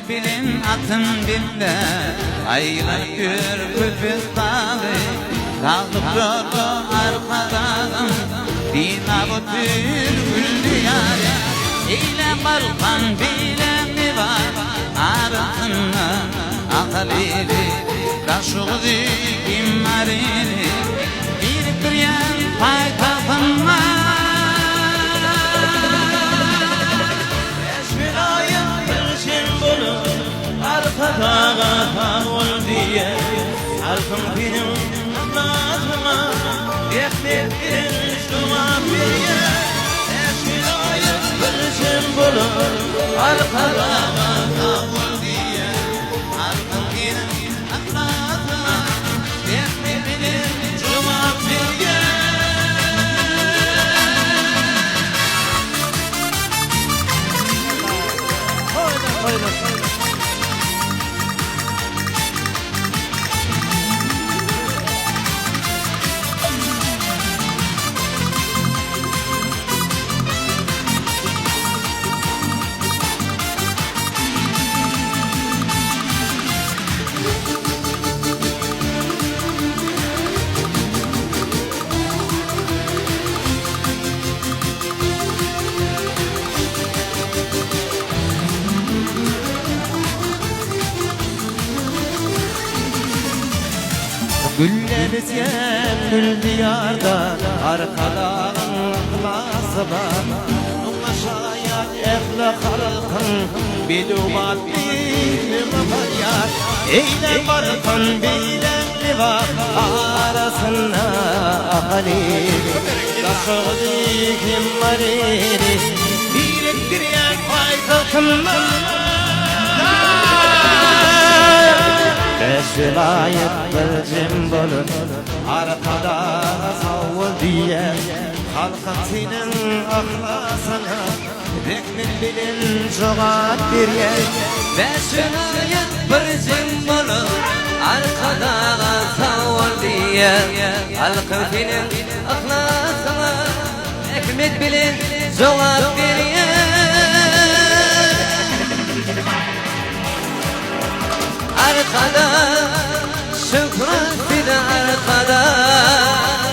bilin atın bille aylak ürküp dağı kaldıp durdu arkadan dina bu türküldü yâre eyle balkan bileni var arasında akalili kaşığı immarini bir kıryan paytahın var arkadağa ol diye halkım benim nazıma yektir şuma biriye eşin ayıp bir bulur arkadağa ol diye halkım benim nazıma yektir şuma biriye Haydi Gülleriz gül diyarda arkadan ıhlası var Nulaşaya efle halkın bilumat bilim var Eyle barkan bilenli var arasında ahali Kaşığı dikim marini biriktiryen paytakımlar Beşilayıp bir cimbolun arkada savul diye halkın senin ahlasına rekmin bilin cevap bir yer Beşilayıp bir cimbolun arkada savul diye halkın senin ahlasına rekmin bilin cevap bir yer Arkada, şükran bir arkada,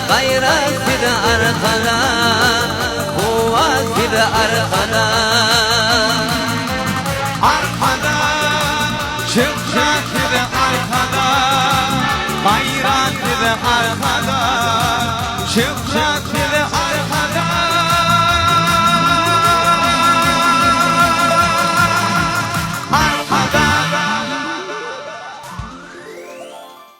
gayret bir arkada, kuvvet bir arkada. Arkada, şükran bir arkada, gayret bir arkada,